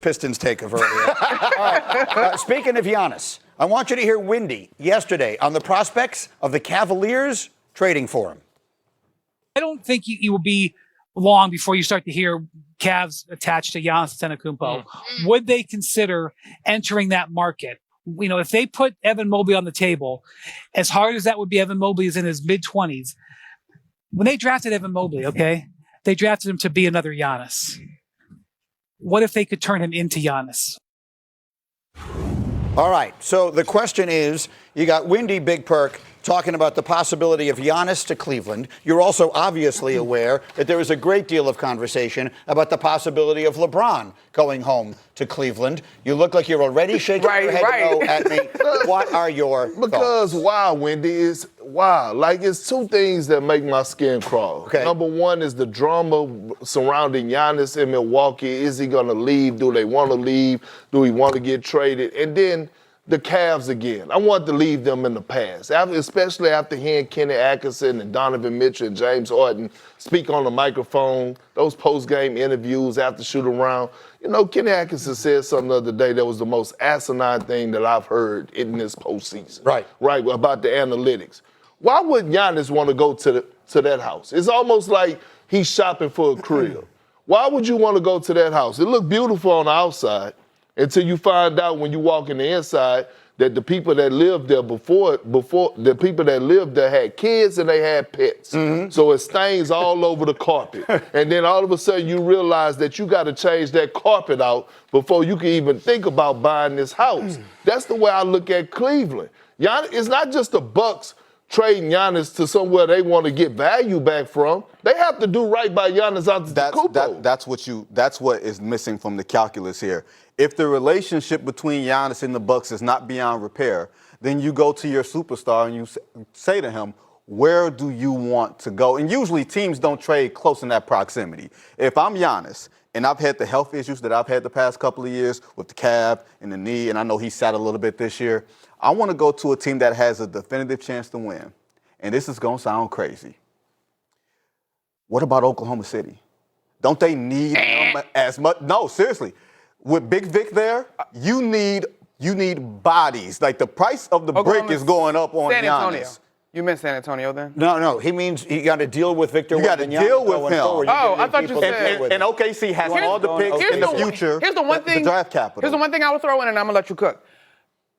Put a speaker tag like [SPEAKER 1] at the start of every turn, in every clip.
[SPEAKER 1] Pistons take of earlier. All right. Speaking of Giannis, I want you to hear Windy yesterday on the prospects of the Cavaliers trading for him.
[SPEAKER 2] I don't think you will be long before you start to hear Cavs attached to Giannis Antetokounmpo. Would they consider entering that market? You know, if they put Evan Mobley on the table, as hard as that would be, Evan Mobley is in his mid-20s. When they drafted Evan Mobley, okay, they drafted him to be another Giannis. What if they could turn him into Giannis?
[SPEAKER 1] All right. So the question is, you got Windy Big Perk talking about the possibility of Giannis to Cleveland. You're also obviously aware that there is a great deal of conversation about the possibility of LeBron going home to Cleveland. You look like you're already shaking your head no at me. What are your
[SPEAKER 3] Because
[SPEAKER 1] thoughts?
[SPEAKER 3] wow, Wendy, is wow. Like, it's two things that make my skin crawl.
[SPEAKER 1] Okay.
[SPEAKER 3] Number one is the drama surrounding Giannis in Milwaukee. Is he going to leave? Do they want to leave? Do he want to get traded? And then the Cavs again. I want to leave them in the past, especially after hearing Kenny Atkinson and Donovan Mitchell and James Harden speak on the microphone, those post-game interviews after shoot-around. You know, Kenny Atkinson said something the other day that was the most asinine thing that I've heard in this postseason. Right, about the analytics. Why would Giannis want to go to that house? It's almost like he's shopping for a crib. Why would you want to go to that house? It looked beautiful on the outside, until you find out when you walk in the inside that the people that lived there before the people that lived there had kids and they had pets. So it stains all over the carpet. And then all of a sudden you realize that you got to change that carpet out before you can even think about buying this house. That's the way I look at Cleveland. Giannis, it's not just the Bucks trading Giannis to somewhere they want to get value back from. They have to do right by Giannis Antetokounmpo.
[SPEAKER 4] That's what is missing from the calculus here. If the relationship between Giannis and the Bucks is not beyond repair, then you go to your superstar and you say to him, where do you want to go? And usually teams don't trade close in that proximity. If I'm Giannis and I've had the health issues that I've had the past couple of years with the calf and the knee, and I know he sat a little bit this year, I want to go to a team that has a definitive chance to win. And this is going to sound crazy. What about Oklahoma City? Don't they need him as much? No, seriously. With Big Vic there, you need bodies. Like, the price of the brick is going up on
[SPEAKER 5] San Antonio.
[SPEAKER 4] Giannis.
[SPEAKER 5] You meant San Antonio then?
[SPEAKER 1] No. He means you got to deal with Victor.
[SPEAKER 4] You got to deal with him.
[SPEAKER 5] Oh, I thought you said.
[SPEAKER 4] And OKC has all the picks in the future.
[SPEAKER 5] Here's the one thing.
[SPEAKER 4] The draft capital.
[SPEAKER 5] Here's the one thing I would throw in, and I'm gonna let you cook.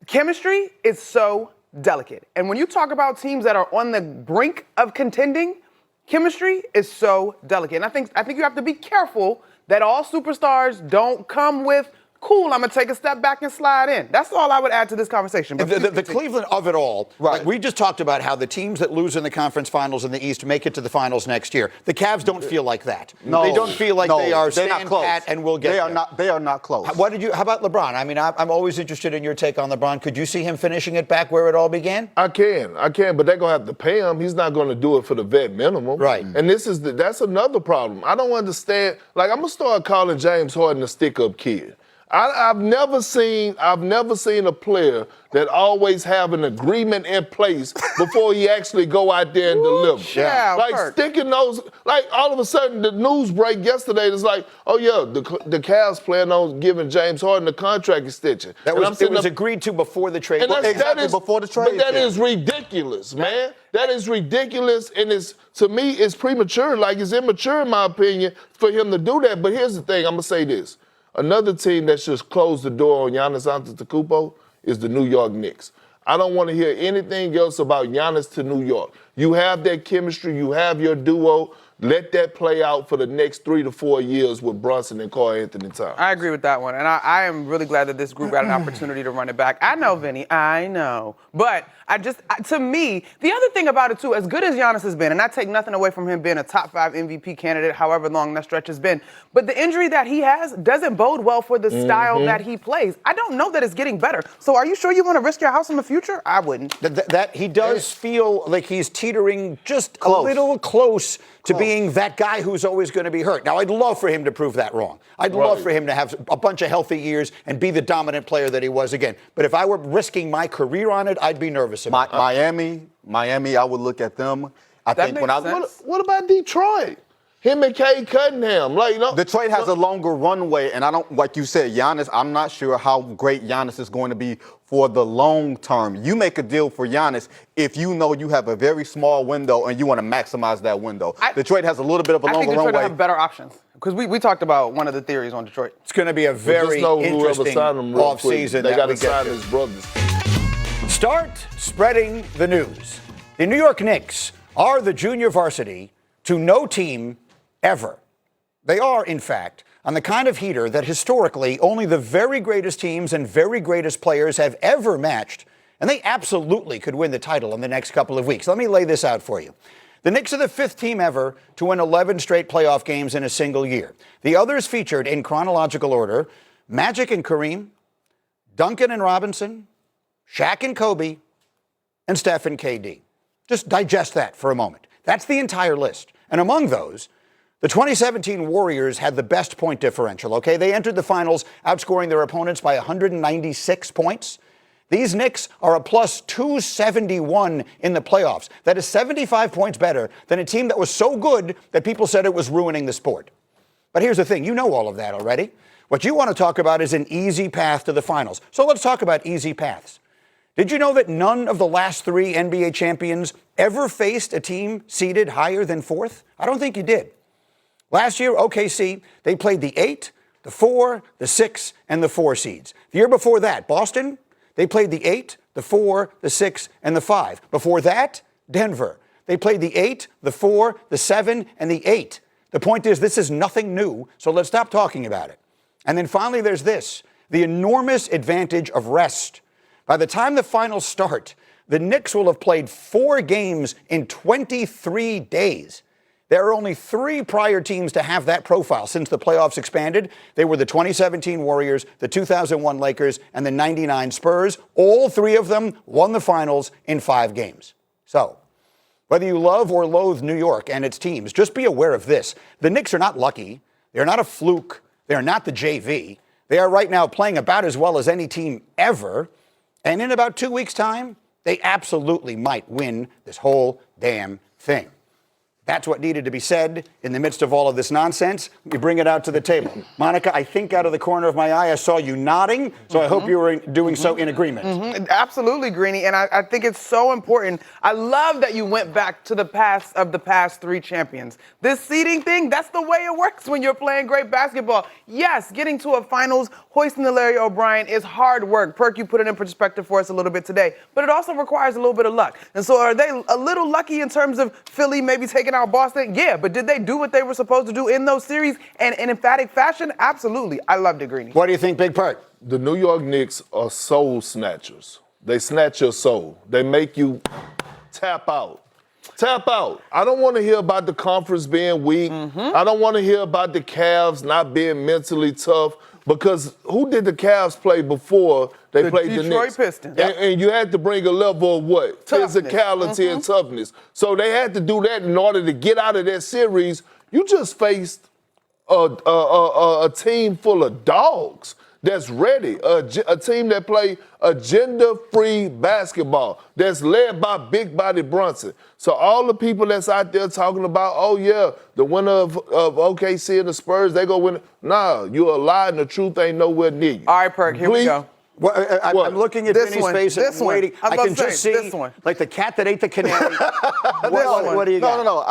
[SPEAKER 5] Chemistry is so delicate, and when you talk about teams that are on the brink of contending, chemistry is so delicate. And I think you have to be careful that all superstars don't come with, cool, I'm going to take a step back and slide in. That's all I would add to this conversation. But
[SPEAKER 1] the Cleveland of it all, right? Like we just talked about how the teams that lose in the conference finals in the East make it to the finals next year. The Cavs don't feel like that.
[SPEAKER 4] No,
[SPEAKER 1] they don't feel like they are stand pat and will get there.
[SPEAKER 4] They are not close.
[SPEAKER 1] How about LeBron? I mean, I'm always interested in your take on LeBron. Could you see him finishing it back where it all began?
[SPEAKER 3] I can, but they're going to have to pay him. He's not going to do it for the vet minimum. Right. And that's another problem. I don't understand. Like, I'm going to start calling James Harden a stick-up kid. I've never seen a player that always have an agreement in place before he actually go out there and deliver.
[SPEAKER 5] Yeah,
[SPEAKER 3] like
[SPEAKER 5] Perk.
[SPEAKER 3] sticking those, like all of a sudden the news break yesterday is like, oh yeah, the Cavs plan on giving James Harden a contract extension.
[SPEAKER 1] It was agreed to before the trade.
[SPEAKER 4] Before the trade.
[SPEAKER 3] But that is ridiculous, man. That is ridiculous, and to me it's premature. Like, it's immature in my opinion for him to do that. But here's the thing, I'm gonna say this. Another team that's just closed the door on Giannis Antetokounmpo is the New York Knicks. I don't want to hear anything else about Giannis to New York. You have that chemistry. You have your duo. Let that play out for the next 3 to 4 years with Brunson and Karl-Anthony Towns.
[SPEAKER 5] I agree with that one, and I am really glad that this group got an opportunity to run it back. I know, Vinny, I know. But to me, the other thing about it, too, as good as Giannis has been, and I take nothing away from him being a top 5 MVP candidate, however long that stretch has been, but the injury that he has doesn't bode well for the style that he plays. I don't know that it's getting better. So are you sure you want to risk your house in the future? I wouldn't.
[SPEAKER 1] That he does feel like he's teetering just a little close to being that guy who's always going to be hurt. Now, I'd love for him to prove that wrong. I'd love for him to have a bunch of healthy years and be the dominant player that he was again. But if I were risking my career on it, I'd be nervous about it.
[SPEAKER 4] Miami, I would look at them.
[SPEAKER 3] What about Detroit? Him and Cade Cunningham.
[SPEAKER 4] Detroit has a longer runway, and I don't, like you said, Giannis, I'm not sure how great Giannis is going to be for the long term. You make a deal for Giannis if you know you have a very small window and you want to maximize that window. Detroit has a little bit of a longer
[SPEAKER 5] runway. I think Detroit will have better options. Because we talked about one of the theories on Detroit.
[SPEAKER 1] It's going to be a very interesting offseason.
[SPEAKER 3] They got to sign his brothers.
[SPEAKER 1] Start spreading the news. The New York Knicks are the junior varsity to no team ever. They are, in fact, on the kind of heater that historically only the very greatest teams and very greatest players have ever matched, and they absolutely could win the title in the next couple of weeks. Let me lay this out for you. The Knicks are the 5th team ever to win 11 straight playoff games in a single year. The others featured in chronological order: Magic and Kareem, Duncan and Robinson, Shaq and Kobe, and Steph and KD. Just digest that for a moment. That's the entire list. And among those, the 2017 Warriors had the best point differential, okay? They entered the finals outscoring their opponents by 196 points. These Knicks are a plus 271 in the playoffs. That is 75 points better than a team that was so good that people said it was ruining the sport. But here's the thing, you know all of that already. What you want to talk about is an easy path to the finals. So let's talk about easy paths. Did you know that none of the last 3 NBA champions ever faced a team seeded higher than 4th? I don't think you did. Last year, OKC, they played the 8, the 4, the 6, and the 4 seeds. The year before that, Boston, they played the 8, the 4, the 6, and the 5. Before that, Denver. They played the 8, the 4, the 7, and the 8. The point is, this is nothing new, so let's stop talking about it. And then finally, there's this, the enormous advantage of rest. By the time the finals start, the Knicks will have played 4 games in 23 days. There are only 3 prior teams to have that profile since the playoffs expanded. They were the 2017 Warriors, the 2001 Lakers, and the 99 Spurs. All 3 of them won the finals in 5 games. So, whether you love or loathe New York and its teams, just be aware of this. The Knicks are not lucky. They're not a fluke. They're not the JV. They are right now playing about as well as any team ever. And in about 2 weeks' time, they absolutely might win this whole damn thing. That's what needed to be said in the midst of all of this nonsense. We bring it out to the table. Monica, I think out of the corner of my eye, I saw you nodding, so I hope you were doing so in agreement.
[SPEAKER 5] Absolutely, Greeny, and I think it's so important. I love that you went back to the past of the past 3 champions. This seeding thing, that's the way it works when you're playing great basketball. Yes, getting to a finals, hoisting the Larry O'Brien is hard work. Perk, you put it in perspective for us a little bit today, but it also requires a little bit of luck. And so are they a little lucky in terms of Philly maybe taking out Boston? Yeah, but did they do what they were supposed to do in those series and in emphatic fashion? Absolutely. I loved it, Greeny.
[SPEAKER 1] What do you think, Big Perk?
[SPEAKER 3] The New York Knicks are soul snatchers. They snatch your soul. They make you tap out. Tap out. I don't want to hear about the conference being weak. I don't want to hear about the Cavs not being mentally tough, because who did the Cavs play before they played the Knicks?
[SPEAKER 5] Detroit Pistons.
[SPEAKER 3] And you had to bring a level of what?
[SPEAKER 5] Toughness.
[SPEAKER 3] Physicality and toughness. So they had to do that in order to get out of that series. You just faced a team full of dogs that's ready, a team that play agenda-free basketball, that's led by Big Body Brunson. So all the people that's out there talking about, oh yeah, the winner of OKC and the Spurs, they go win. Nah, you're a lie and the truth ain't nowhere near you.
[SPEAKER 5] All right, Perk, here we go.
[SPEAKER 1] Well, I'm looking at Vinny's face and I'm waiting. I can just see, like the cat that ate the canary. What do you got?
[SPEAKER 4] No.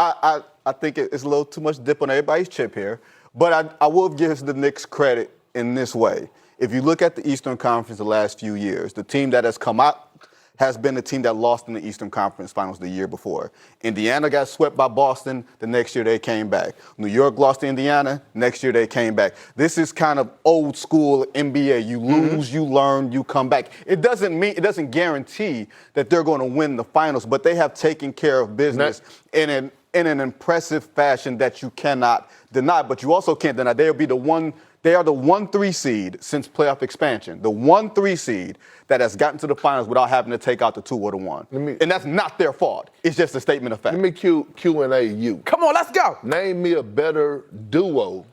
[SPEAKER 4] I think it's a little too much dip on everybody's chip here. But I will give the Knicks credit in this way. If you look at the Eastern Conference the last few years, the team that has come out has been the team that lost in the Eastern Conference Finals the year before. Indiana got swept by Boston. The next year they came back. New York lost to Indiana. Next year they came back. This is kind of old school NBA. You lose, you learn, you come back. It doesn't guarantee that they're going to win the finals, but they have taken care of business in an impressive fashion that you cannot deny. But you also can't deny they are the 1-3 seed since playoff expansion. The 1-3 seed that has gotten to the finals without having to take out the 2 or the 1. And that's not their fault. It's just a statement of fact.
[SPEAKER 3] Let me Q&A you.
[SPEAKER 5] Come on, let's go.
[SPEAKER 3] Name me a better duo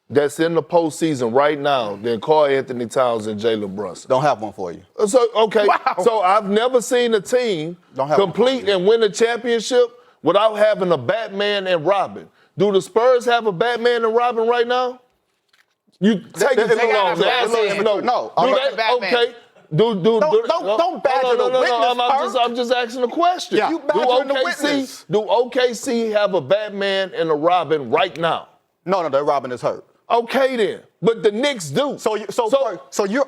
[SPEAKER 3] that's in the postseason right now than Karl Anthony Towns and Jalen Brunson.
[SPEAKER 4] Don't have one for you.
[SPEAKER 3] So, okay.
[SPEAKER 5] Wow.
[SPEAKER 3] So I've never seen a team complete and win a championship without having a Batman and Robin. Do the Spurs have a Batman and Robin right now? You take it too long.
[SPEAKER 4] No.
[SPEAKER 3] Do they?
[SPEAKER 5] Batman.
[SPEAKER 3] Okay.
[SPEAKER 4] Don't badger the witness,
[SPEAKER 3] I'm just asking a question.
[SPEAKER 4] Yeah. You badgering the witness.
[SPEAKER 3] Do OKC have a Batman and a Robin right now?
[SPEAKER 4] No, that Robin is hurt.
[SPEAKER 3] Okay then, but the Knicks do.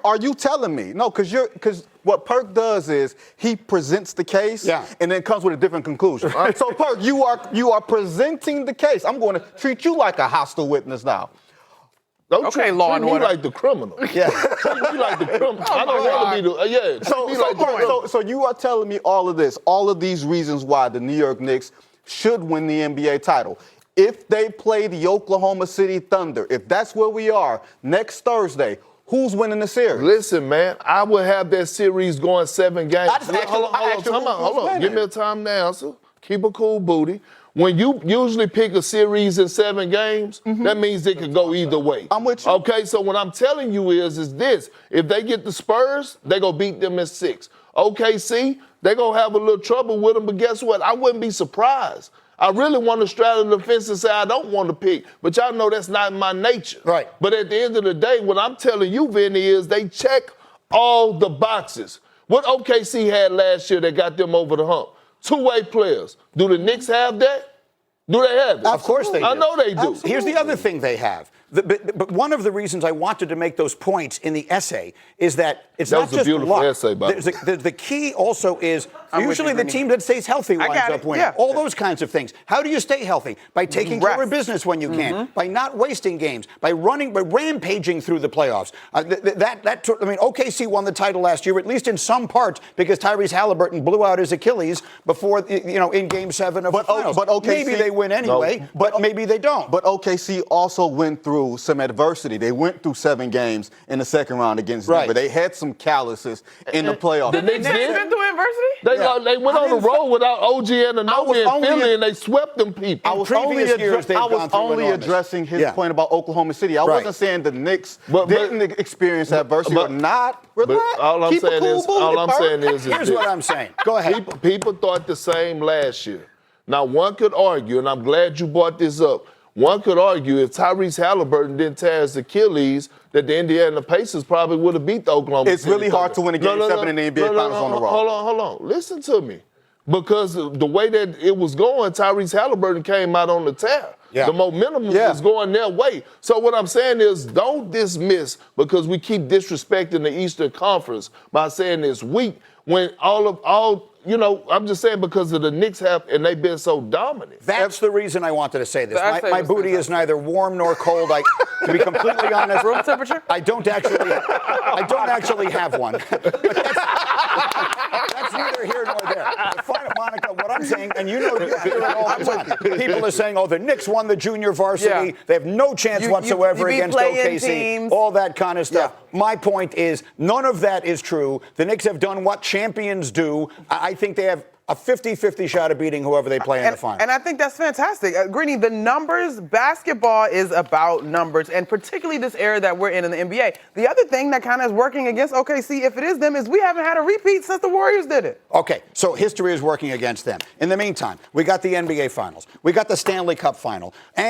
[SPEAKER 4] Are you telling me? No, because what Perk does is he presents the case, and then comes with a different conclusion. So Perk, you are presenting the case. I'm going to treat you like a hostile witness now.
[SPEAKER 3] Don't
[SPEAKER 5] okay,
[SPEAKER 3] treat
[SPEAKER 5] Law and
[SPEAKER 3] me
[SPEAKER 5] Order.
[SPEAKER 3] like the criminal.
[SPEAKER 4] Yeah.
[SPEAKER 3] Treat me like the criminal. I don't want to be the
[SPEAKER 4] So you are telling me all of this, all of these reasons why the New York Knicks should win the NBA title. If they play the Oklahoma City Thunder, if that's where we are next Thursday, who's winning the series?
[SPEAKER 3] Listen, man, I would have that series going 7 games.
[SPEAKER 4] Hold on.
[SPEAKER 3] Give me a time to answer. Keep a cool booty. When you usually pick a series in 7 games, that means it could go either way.
[SPEAKER 4] I'm with you.
[SPEAKER 3] Okay, so what I'm telling you is this. If they get the Spurs, they going to beat them in 6. OKC, they going to have a little trouble with them, but guess what? I wouldn't be surprised. I really want to straddle the fence and say I don't want to pick, but y'all know that's not my nature.
[SPEAKER 1] Right.
[SPEAKER 3] But at the end of the day, what I'm telling you, Vinny, is they check all the boxes. What OKC had last year that got them over the hump? 2-way players. Do the Knicks have that? Do they have it?
[SPEAKER 1] Of course they do.
[SPEAKER 3] I know they do.
[SPEAKER 1] Absolutely. Here's the other thing they have. But one of the reasons I wanted to make those points in the essay is that it's
[SPEAKER 3] That
[SPEAKER 1] not
[SPEAKER 3] was a
[SPEAKER 1] just
[SPEAKER 3] beautiful
[SPEAKER 1] luck.
[SPEAKER 3] essay, by the way.
[SPEAKER 1] The key also is
[SPEAKER 5] I'm with
[SPEAKER 1] usually
[SPEAKER 5] you,
[SPEAKER 1] the
[SPEAKER 5] Vinny.
[SPEAKER 1] team that stays healthy winds
[SPEAKER 5] got
[SPEAKER 1] up
[SPEAKER 5] it,
[SPEAKER 1] winning.
[SPEAKER 5] yeah.
[SPEAKER 1] All those kinds of things. How do you stay healthy? By taking care of
[SPEAKER 5] Rest.
[SPEAKER 1] business when you can, by not wasting games, by rampaging through the playoffs. OKC won the title last year, at least in some parts, because Tyrese Halliburton blew out his Achilles before, in Game 7 of the finals.
[SPEAKER 4] But OKC,
[SPEAKER 1] maybe they win anyway, but maybe they don't.
[SPEAKER 4] But OKC also went through some adversity. They went through 7 games in the second round against Denver. They had some calluses in the playoffs.
[SPEAKER 3] The Knicks
[SPEAKER 5] been through adversity?
[SPEAKER 3] They went on the road without OG Anunoby and Philly, and they swept them people.
[SPEAKER 4] I was
[SPEAKER 1] previous years, they've gone through
[SPEAKER 4] only
[SPEAKER 1] enormous.
[SPEAKER 4] addressing his point about Oklahoma City. I wasn't saying the Knicks didn't experience adversity or not. Relax.
[SPEAKER 3] All I'm saying is
[SPEAKER 1] Here's what I'm saying. Go ahead.
[SPEAKER 3] People thought the same last year. Now, one could argue, and I'm glad you brought this up, one could argue if Tyrese Halliburton didn't tear his Achilles, that the Indiana Pacers probably would have beat the Oklahoma City.
[SPEAKER 4] It's really hard to win a Game 7 in the NBA Finals on the road.
[SPEAKER 3] Hold on. Listen to me. Because the way that it was going, Tyrese Halliburton came out on the tear.
[SPEAKER 1] Yeah.
[SPEAKER 3] The momentum was going their way. So what I'm saying is don't dismiss, because we keep disrespecting the Eastern Conference by saying it's weak, when I'm just saying because of the Knicks and they've been so dominant.
[SPEAKER 1] That's the reason I wanted to say this.
[SPEAKER 5] The essay
[SPEAKER 1] My
[SPEAKER 5] was
[SPEAKER 1] booty is neither warm nor cold. To be completely honest,
[SPEAKER 5] Room temperature?
[SPEAKER 1] I don't actually have one. That's neither here nor there. Monica, what I'm saying, and you hear it all the time. People are saying, the Knicks won the junior varsity.
[SPEAKER 5] Yeah.
[SPEAKER 1] They have no chance whatsoever
[SPEAKER 5] you
[SPEAKER 1] against
[SPEAKER 5] play-in
[SPEAKER 1] OKC.
[SPEAKER 5] teams.
[SPEAKER 1] All that kind of stuff.
[SPEAKER 5] Yeah.
[SPEAKER 1] My point is, none of that is true. The Knicks have done what champions do. I think they have a 50-50 shot of beating whoever they play in the final.
[SPEAKER 5] And I think that's fantastic. Greeny, the numbers, basketball is about numbers, and particularly this era that we're in the NBA. The other thing that kind of is working against OKC, if it is them, is we haven't had a repeat since the Warriors did it.
[SPEAKER 1] Okay, so history is working against them. In the meantime, we got the NBA Finals. We got the Stanley Cup Final. And